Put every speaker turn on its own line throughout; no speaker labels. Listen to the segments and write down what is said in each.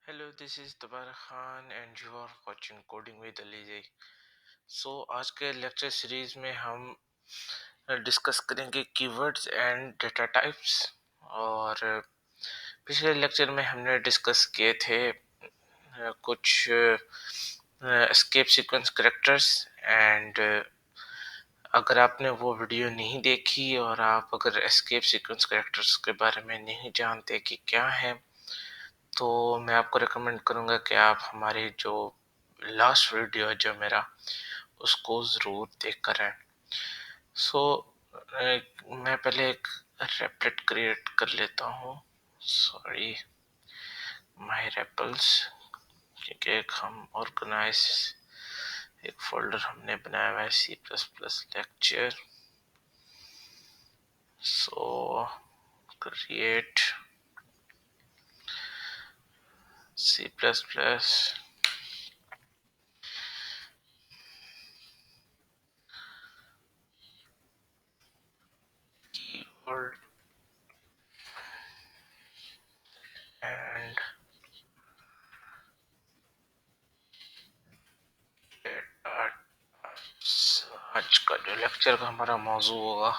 Hello this is Tabar Khan and you are watching coding with Ali. So आज के lecture series में हम डिस्कस करेंगे कीवर्ड्स एंड डेटा टाइप्स। और पिछले लेक्चर में हमने डिस्कस किए थे कुछ एस्केप सीक्वेंस कैरेक्टर्स एंड अगर आपने वो वीडियो नहीं देखी और आप अगर एस्केप सीक्वेंस कैरेक्टर्स के बारे में नहीं जानते कि क्या है, तो मैं आपको रिकमेंड करूँगा कि आप हमारी जो लास्ट वीडियो है जो मेरा, उसको ज़रूर देख कर आएँ। सो मैं पहले एक रेपलेट क्रिएट कर लेता हूँ। सॉरी, माय रेपल्स, क्योंकि एक हम ऑर्गेनाइज एक फोल्डर हमने बनाया हुआ है C plus plus lecture. So create C plus plus keyword and data. आज का जो लेक्चर का हमारा मौजू होगा,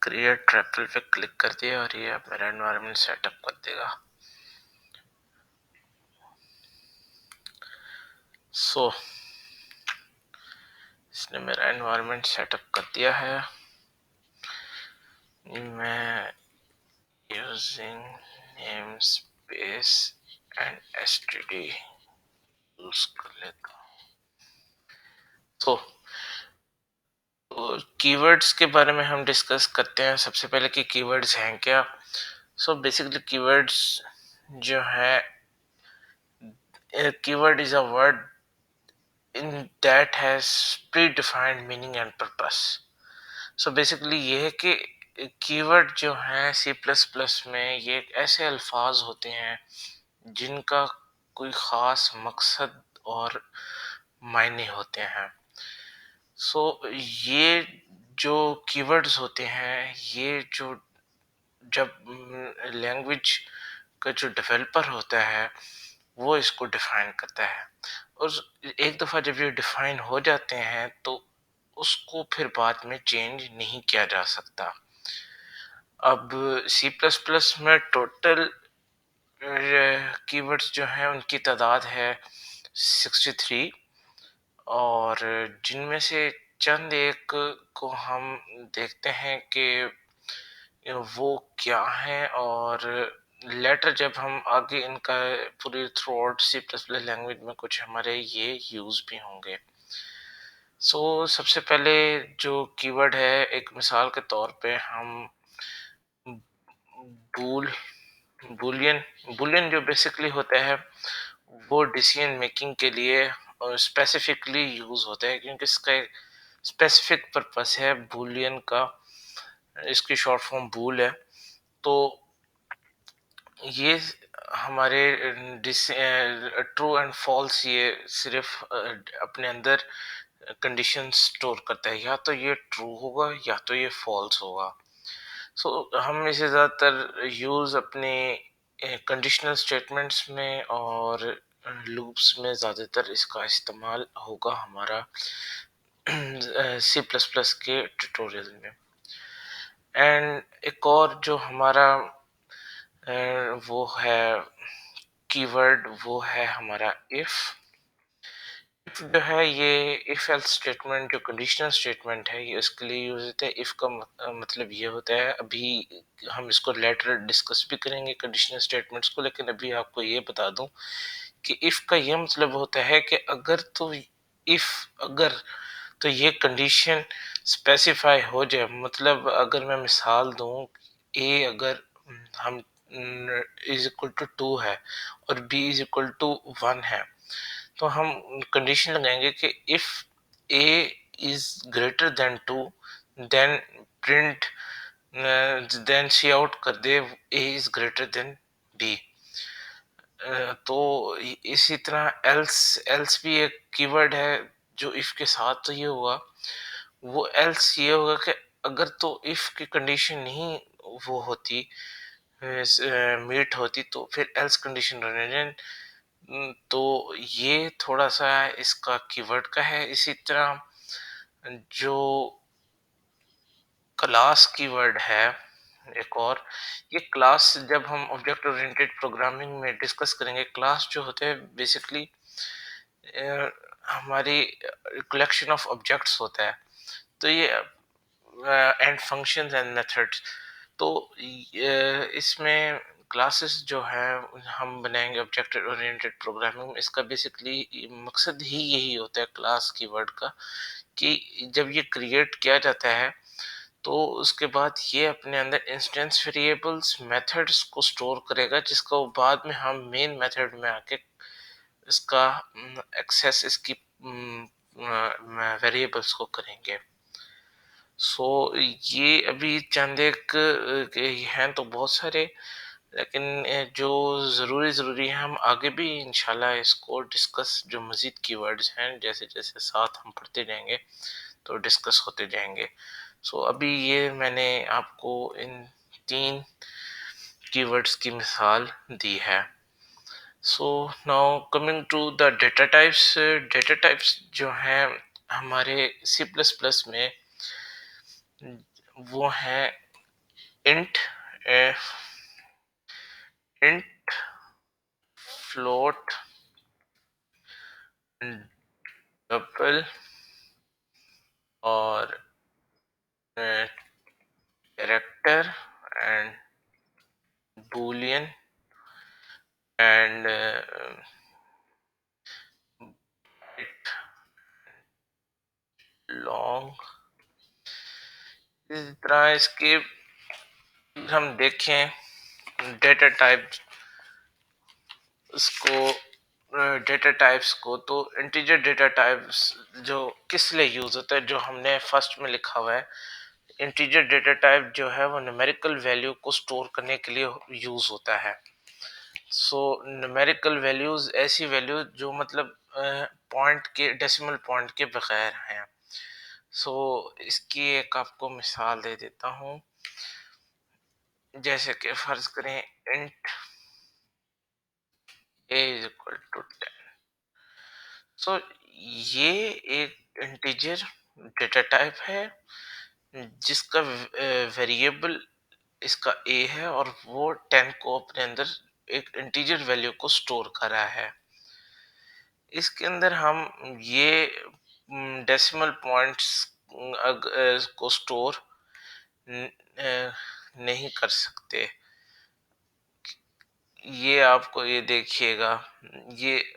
क्रिएट ट्रैपल पे क्लिक कर दिया और ये आप मेरा एनवायरनमेंट सेटअप कर देगा। सो इसने मेरा एनवायरनमेंट सेटअप कर दिया है। मैं using name space and STD use कर लेता हूँ। तो कीवर्ड्स के बारे में हम डिस्कस करते हैं सबसे पहले कि कीवर्ड्स हैं क्या। सो बेसिकली कीवर्ड्स जो है, keyword is a word in that has predefined meaning and purpose. So basically ये है कि कीवर्ड जो है सी प्लस प्लस में ये ऐसे अल्फाज होते हैं जिनका कोई ख़ास मकसद और मायने होते हैं। सो ये जो कीवर्ड्स होते हैं, ये जो जब लैंग्वेज का जो डेवलपर होता है वो इसको डिफाइन करता है, और एक दफ़ा जब ये डिफाइन हो जाते हैं तो उसको फिर बाद में चेंज नहीं किया जा सकता। अब सी प्लस प्लस में टोटल कीवर्ड्स जो हैं उनकी तादाद है 63, और जिनमें से चंद एक को हम देखते हैं कि वो क्या है, और लेटर जब हम आगे इनका पूरी throughout C plus plus language में कुछ हमारे ये यूज़ भी होंगे। सो सबसे पहले जो कीवर्ड है, एक मिसाल के तौर पे हम बूल बूलियन बूलियन जो बेसिकली होता है वो डिसीजन मेकिंग के लिए स्पेसिफिकली यूज़ होता है, क्योंकि इसका स्पेसिफिक पर्पस है बूलियन का। इसकी शॉर्ट फॉर्म बूल है। तो ये हमारे ट्रू एंड फॉल्स ये सिर्फ अपने अंदर कंडीशन स्टोर करता है, या तो ये ट्रू होगा या तो ये फॉल्स होगा। सो हम इसे ज़्यादातर यूज़ अपने कंडीशनल स्टेटमेंट्स में और लूप्स में ज़्यादातर इसका इस्तेमाल होगा हमारा सी प्लस प्लस के ट्यूटोरियल में। एंड एक और जो हमारा वो है कीवर्ड, वो है हमारा इफ। जो है ये इफ एल्स स्टेटमेंट जो कंडीशनल स्टेटमेंट है, ये इसके लिए यूज होता है। इफ का मतलब ये होता है, अभी हम इसको लेटर डिस्कस भी करेंगे कंडीशनल स्टेटमेंट्स को, लेकिन अभी आपको ये बता दूं कि इफ का ये मतलब होता है कि अगर तो इफ अगर तो ये कंडीशन स्पेसिफाई हो जाए। मतलब अगर मैं मिसाल दूं, ए अगर हम इज इक्वल टू 2 है और बी इज इक्वल टू 1 है, तो हम कंडीशन लगाएंगे कि if A is greater than 2 then print then cout कर दे A is greater than B. तो इसी तरह एल्स एल्स भी एक कीवर्ड है जो इफ के साथ तो ये होगा। वो एल्स ये होगा कि अगर तो इफ की कंडीशन नहीं वो होती, मीट होती तो फिर एल्स कंडीशन रिलेशन। तो ये थोड़ा-सा इसका कीवर्ड का है। इसी तरह जो क्लास कीवर्ड है एक और, ये क्लास जब हम ऑब्जेक्ट ओरिएंटेड प्रोग्रामिंग में डिस्कस करेंगे, क्लास जो होते हैं बेसिकली हमारी कलेक्शन ऑफ ऑब्जेक्ट्स होता है। तो ये एंड फंक्शंस एंड मेथड्स। तो इसमें क्लासेस जो है हम बनाएंगे ऑब्जेक्ट ओरिएंटेड प्रोग्रामिंग में। इसका बेसिकली मकसद ही यही होता है क्लास कीवर्ड का, कि जब ये क्रिएट किया जाता है तो उसके बाद ये अपने अंदर इंस्टेंस वेरिएबल्स मेथड्स को स्टोर करेगा, जिसको बाद में हम मेन मेथड में आके इसका एक्सेस इसकी वेरिएबल्स को करेंगे। सो ये अभी चंद एक के हैं तो बहुत सारे, लेकिन जो ज़रूरी है हम आगे भी इंशाल्लाह इसको डिस्कस, जो मज़ीद कीवर्ड्स हैं जैसे जैसे साथ हम पढ़ते जाएंगे तो डिस्कस होते जाएंगे। सो अभी ये मैंने आपको इन 3 कीवर्ड्स की मिसाल दी है। So now coming to the data types जो हैं हमारे सी प्लस प्लस में, वो हैं इंट, इंट, फ्लोट, डबल और character and boolean and long. इस तरह इसके हम देखें डेटा टाइप उसको, डेटा टाइप्स को, तो इंटीजर डेटा टाइप्स जो किस लिए यूज होता है, जो हमने फर्स्ट में लिखा हुआ है, इंटीजर डेटा टाइप जो है वो न्यूमेरिकल वैल्यू को स्टोर करने के लिए यूज होता है। सो न्यूमेरिकल वैल्यूज ऐसी वैल्यू जो मतलब पॉइंट के, डेसिमल पॉइंट के बगैर हैं। सो इसकी एक आपको मिसाल दे देता हूँ। जैसे कि फर्ज करें int A is equal to 10। So ये एक इंटीजर डेटा टाइप है जिसका वेरिएबल इसका ए है और वो 10 को अपने अंदर एक इंटीजर वैल्यू को स्टोर कर रहा है। इसके अंदर हम ये डेसिमल पॉइंट्स को स्टोर नहीं कर सकते। ये आपको, ये देखिएगा, ये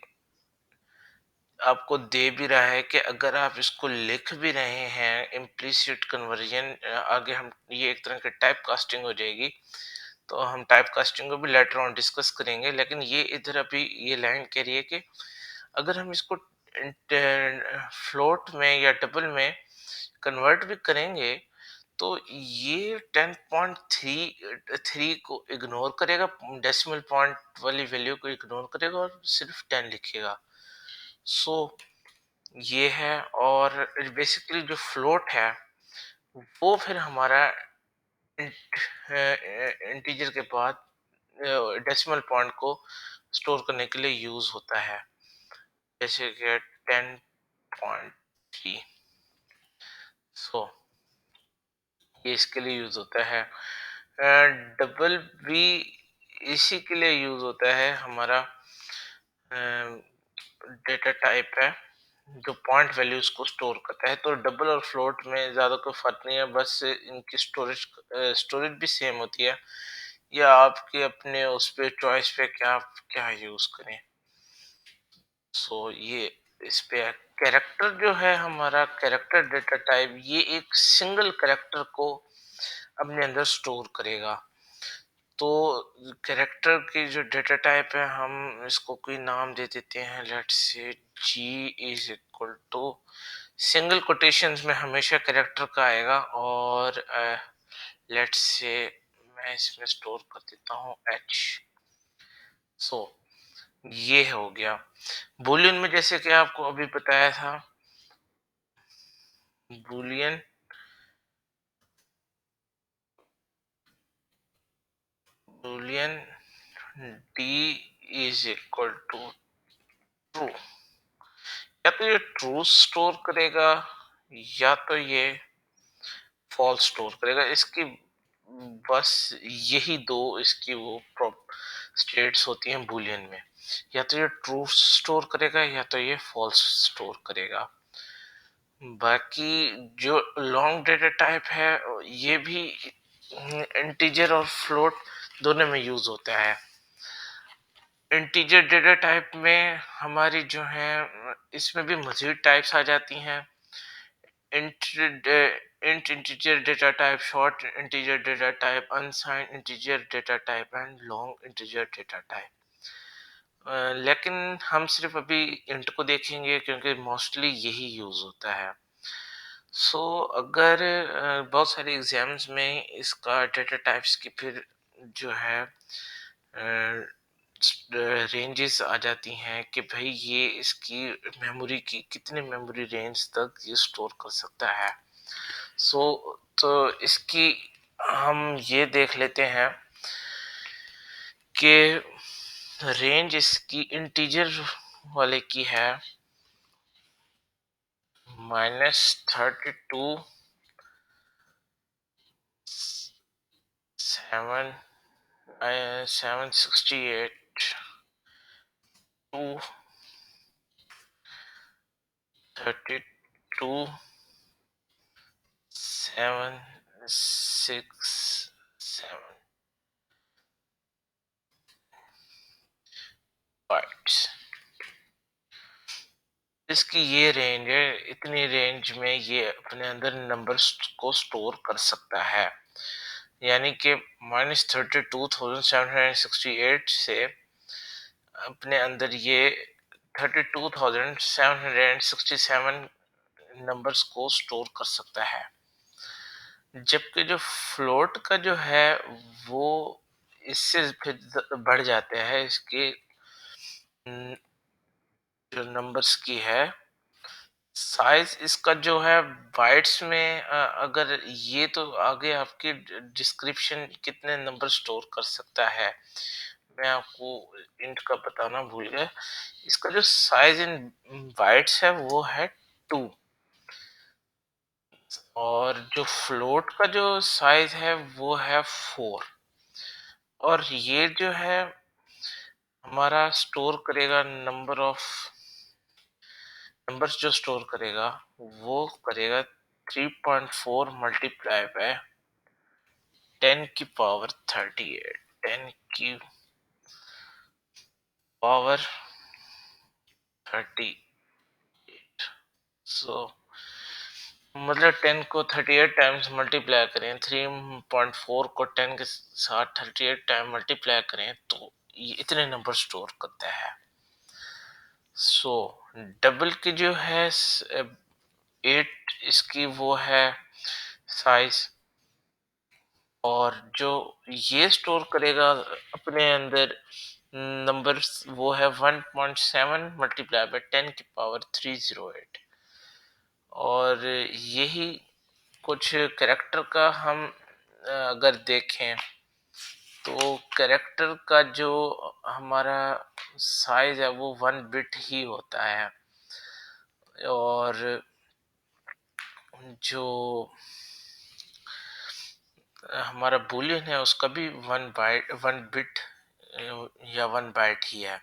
आपको दे भी रहा है कि अगर आप इसको लिख भी रहे हैं इम्प्लिसिट कन्वर्जन, आगे हम ये एक तरह की टाइप कास्टिंग हो जाएगी, तो हम टाइप कास्टिंग को भी लेटर ऑन डिस्कस करेंगे। लेकिन ये इधर अभी ये लाइन कह रही है कि अगर हम इसको फ्लोट में या डबल में कन्वर्ट भी करेंगे तो ये 10.3 को इग्नोर करेगा, डेसिमल पॉइंट वाली वैल्यू को इग्नोर करेगा और सिर्फ 10 लिखेगा। सो ये है। और बेसिकली जो फ्लोट है वो फिर हमारा इंटीजर के बाद डेसिमल पॉइंट को स्टोर करने के लिए यूज होता है, जैसे कि 10.3। सो ये इसके लिए यूज होता है। डबल भी इसी के लिए यूज होता है, हमारा डेटा टाइप है जो पॉइंट वैल्यूज को स्टोर करता है। तो डबल और फ्लोट में ज्यादा कोई फर्क नहीं है, बस इनकी स्टोरेज भी सेम होती है, या आपके अपने उस पे चॉइस पे क्या क्या यूज करें। सो ये इस पे कैरेक्टर जो है, हमारा कैरेक्टर डेटा टाइप, ये एक सिंगल कैरेक्टर को अपने अंदर स्टोर करेगा। तो कैरेक्टर की जो डेटा टाइप है हम इसको कोई नाम दे देते हैं, let's say G is equal to, single quotations में हमेशा कैरेक्टर का आएगा, और लेट्स से मैं इसमें स्टोर कर देता हूँ एच। सो ये हो गया। बूलियन में जैसे कि आपको अभी बताया था, Boolean boolean d is equal to true, या तो ये ट्रू स्टोर करेगा या तो ये फॉल्स स्टोर करेगा। इसकी बस यही दो इसकी वो स्टेट्स होती हैं बूलियन में, या तो ये ट्रू स्टोर करेगा या तो ये फॉल्स स्टोर करेगा। बाकी जो लॉन्ग डेटा टाइप है ये भी इंटीजर और फ्लोट दोनों में यूज होता है। इंटीजर डेटा टाइप में हमारी जो है इसमें भी मजीद टाइप्स आ जाती हैं। int integer data type, short integer data type, unsigned integer data type and long integer data type। लेकिन हम सिर्फ अभी int को देखेंगे क्योंकि मोस्टली यही यूज होता है। अगर बहुत सारे एग्जाम्स में इसका डेटा टाइप्स की फिर जो है रेंजेस आ जाती हैं कि भाई ये इसकी मेमोरी की कितने मेमोरी रेंज तक ये स्टोर कर सकता है। तो इसकी हम ये देख लेते हैं कि रेंज इसकी इंटीजर वाले की है -32 768 to 32 767 बाइट्स। इसकी ये रेंज है, इतनी रेंज में ये अपने अंदर नंबर्स को स्टोर कर सकता है। यानी कि -32,768 से अपने अंदर ये 32,767 नंबर्स को स्टोर कर सकता है। जबकि जो फ्लोट का जो है वो इससे फिर बढ़ जाते हैं। इसके जो नंबर्स की है साइज इसका जो है बाइट्स में अगर ये तो आगे आपकी डिस्क्रिप्शन कितने नंबर स्टोर कर सकता है मैं आपको इंट का बताना भूल गया। इसका जो साइज इन बाइट्स है वो है 2 और जो फ्लोट का जो साइज है वो है 4। और ये जो है हमारा स्टोर करेगा नंबर्स जो स्टोर करेगा वो करेगा 3.4 मल्टीप्लाई बाय 10 की पावर 38, 10 की पावर 38। मतलब 10 को 38 टाइम्स मल्टीप्लाई करें, 3.4 को 10 के साथ 38 टाइम मल्टीप्लाई करें तो ये इतने नंबर स्टोर करता है। डबल की जो है 8 इसकी वो है साइज, और जो ये स्टोर करेगा अपने अंदर नंबर्स वो है 1.7 मल्टीप्लाई बाय 10 की पावर 308। और यही कुछ कैरेक्टर का हम अगर देखें तो कैरेक्टर का जो हमारा साइज है वो 1 बिट ही होता है। और जो हमारा बूलियन है उसका भी 1 बिट या 1 बाइट ही है।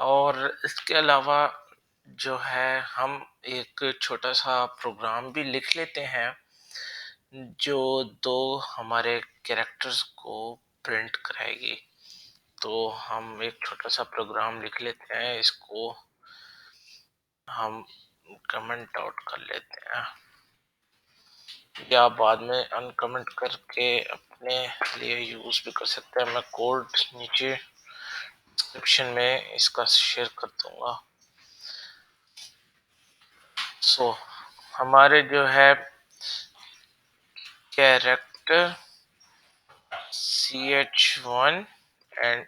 और इसके अलावा जो है हम एक छोटा सा प्रोग्राम भी लिख लेते हैं जो दो हमारे कैरेक्टर्स को प्रिंट कराएगी। तो हम एक छोटा सा प्रोग्राम लिख लेते हैं, इसको हम कमेंट आउट कर लेते हैं या बाद में अनकमेंट करके अपने लिए यूज भी कर सकते हैं। मैं कोड नीचे डिस्क्रिप्शन में इसका शेयर कर दूंगा। हमारे जो है कैरेक्टर ch1 एंड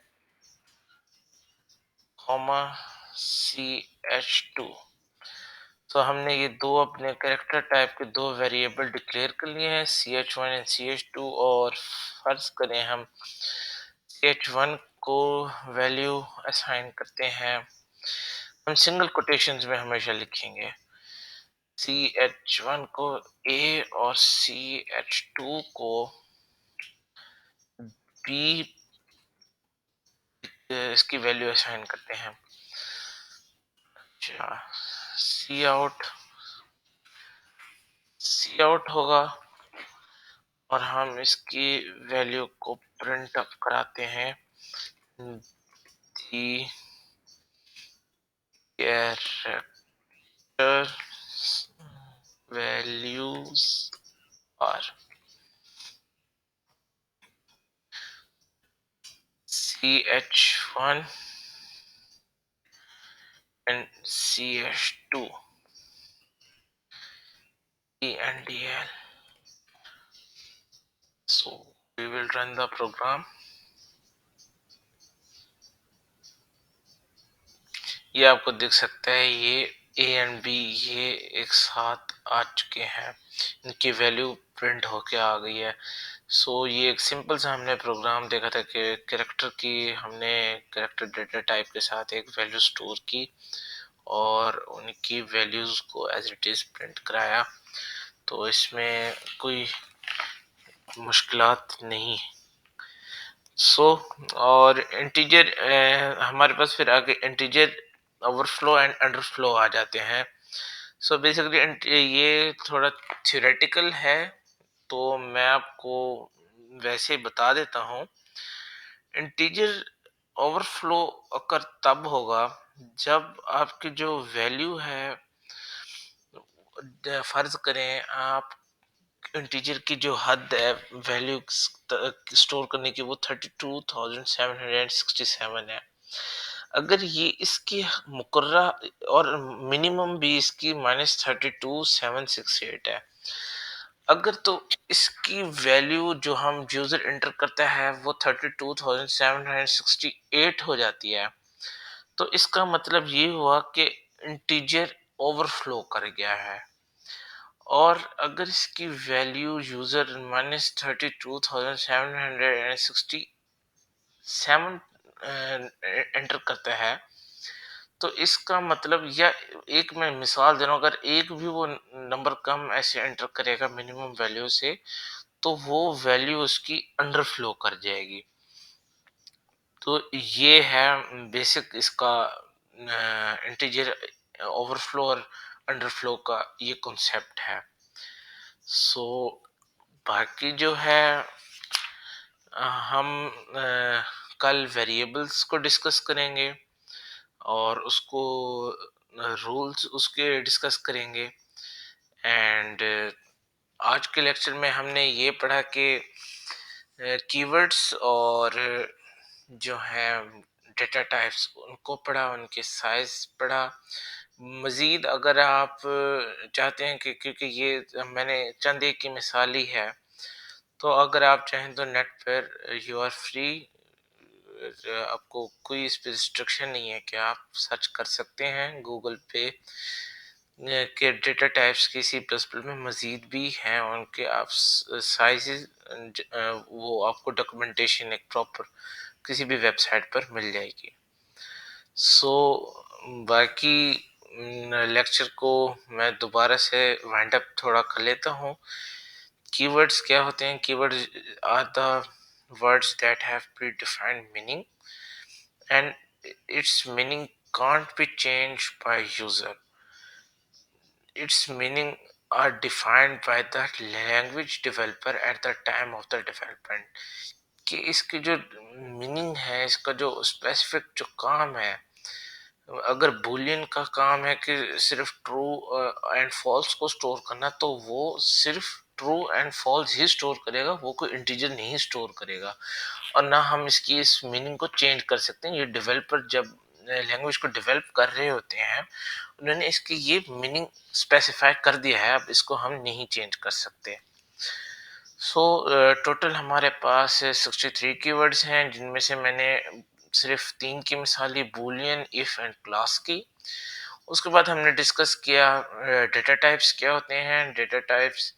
ch2 तो हमने ये दो अपने कैरेक्टर टाइप के दो वेरिएबल डिक्लेयर कर लिए हैं, ch1 एंड ch2, और फर्ज करें हम ch1 को वैल्यू असाइन करते हैं, हम सिंगल कोटेशंस में हमेशा लिखेंगे, ch1 को a और ch2 को b, इसकी वैल्यू असाइन करते हैं। अच्छा, सी आउट होगा और हम इसकी वैल्यू को प्रिंट अप कराते हैं, the character values are ch1 and ch2 e and dl. So we will run the program. ये आपको दिख सकता है, ये ए एंड बी ये एक साथ आ चुके हैं, इनकी वैल्यू प्रिंट होके आ गई है। सो ये एक सिंपल सा हमने प्रोग्राम देखा था कि कैरेक्टर की हमने कैरेक्टर डेटा टाइप के साथ एक वैल्यू स्टोर की और उनकी वैल्यूज को एज इट इज प्रिंट कराया। तो इसमें कोई मुश्किलात नहीं। और इंटीजर हमारे पास फिर आगे इंटीजर ओवरफ्लो एंड अंडरफ्लो आ जाते हैं। बेसिकली ये थोड़ा थ्योरेटिकल है, तो मैं आपको वैसे बता देता हूँ। इंटीजर ओवरफ्लो अकर तब होगा जब आपकी जो वैल्यू है, फर्ज करें आप इंटीजर की जो हद है वैल्यू स्टोर करने की वो 32,767 है। अगर ये इसकी मुकर्रा और मिनिमम भी इसकी -32,768 है, अगर तो इसकी वैल्यू जो हम यूजर एंटर करता है वो 32,768 हो जाती है, तो इसका मतलब ये हुआ कि इंटीजर ओवरफ्लो कर गया है। और अगर इसकी वैल्यू यूजर -32,767 एंटर करता है, तो इसका मतलब, या एक मैं मिसाल दे रहा हूँ, अगर एक भी वो नंबर कम ऐसे एंटर करेगा मिनिमम वैल्यू से, तो वो वैल्यू उसकी अंडरफ्लो कर जाएगी। तो ये है बेसिक इसका इंटीजर ओवरफ्लो और अंडरफ्लो का ये कॉन्सेप्ट है। सो बाकी जो है हम कल वेरिएबल्स को डिस्कस करेंगे और उसको रूल्स उसके डिस्कस करेंगे। एंड आज के लेक्चर में हमने ये पढ़ा कि कीवर्ड्स और जो है डेटा टाइप्स उनको पढ़ा, उनके साइज पढ़ा। मज़ीद अगर आप चाहते हैं कि, क्योंकि ये मैंने चंद एक की मिसाल ही है, तो अगर आप चाहें तो नेट पर यू आर फ्री, आपको कोई इस पे रिस्ट्रिक्शन नहीं है कि आप सर्च कर सकते हैं गूगल पे के डेटा टाइप्स की सी प्लस प्लस में मज़ीद भी हैं, उनके आप साइजेस वो आपको डॉक्यूमेंटेशन एक प्रॉपर किसी भी वेबसाइट पर मिल जाएगी। बाकी लेक्चर को मैं दोबारा से वाइंड अप थोड़ा कर लेता हूँ। कीवर्ड्स क्या होते हैं? Keywords are the words that have predefined meaning and its meaning can't be changed by user. Its meaning are defined by the language developer at the time of the development. कि इसकी जो meaning है, इसका जो specific जो काम है, अगर बूलियन का काम है कि सिर्फ ट्रू एंड फॉल्स को स्टोर करना, तो वो सिर्फ ट्रू एंड फॉल्स ही स्टोर करेगा, वो कोई इंटीजर नहीं स्टोर करेगा। और ना हम इसकी इस मीनिंग को चेंज कर सकते हैं। ये डेवलपर जब लैंग्वेज को डेवलप कर रहे होते हैं, उन्होंने इसकी ये मीनिंग स्पेसिफाई कर दिया है, अब इसको हम नहीं चेंज कर सकते। टोटल हमारे पास 63 कीवर्ड्स हैं, जिनमें से मैंने सिर्फ 3 की मिसाल ली, बूलियन, इफ एंड क्लास की, उसके बाद हमने डिस्कस किया डेटा टाइप्स क्या होते हैं। डेटा टाइप्स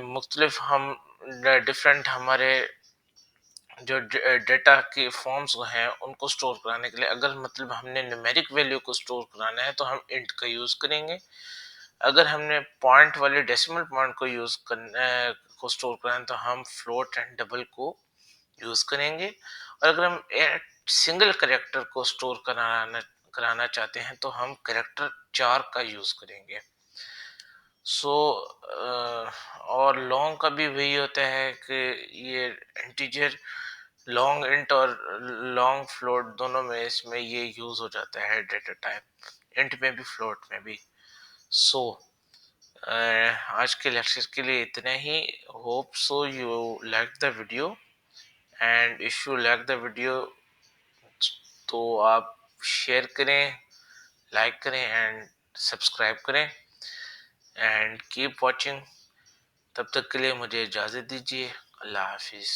मुख्तलिफ हम डिफरेंट हमारे जो डेटा के फॉर्म्स हैं उनको स्टोर कराने के लिए, अगर मतलब हमने न्यूमेरिक वैल्यू को स्टोर कराना है तो हम इंट का यूज़ करेंगे। अगर हमने पॉइंट वाले डेसिमल पॉइंट को यूज़ करना को स्टोर कराना है तो हम फ्लोट एंड डबल को यूज़ करेंगे। और अगर हम सिंगल करेक्टर को स्टोर कराना कराना चाहते हैं तो हम करेक्टर 4 का यूज़ करेंगे। सो और लॉन्ग का भी वही होता है कि ये इंटीजर लॉन्ग इंट और लॉन्ग फ्लोट दोनों में इसमें ये यूज हो जाता है डेटा टाइप, इंट में भी फ्लोट में भी। सो आज के लेक्चर के लिए इतना ही। Hope so you like the video, and if you like the video तो आप शेयर करें, लाइक करें एंड सब्सक्राइब करें एंड कीप वॉचिंग। तब तक के लिए मुझे इजाज़त दीजिए। अल्लाह हाफिज़।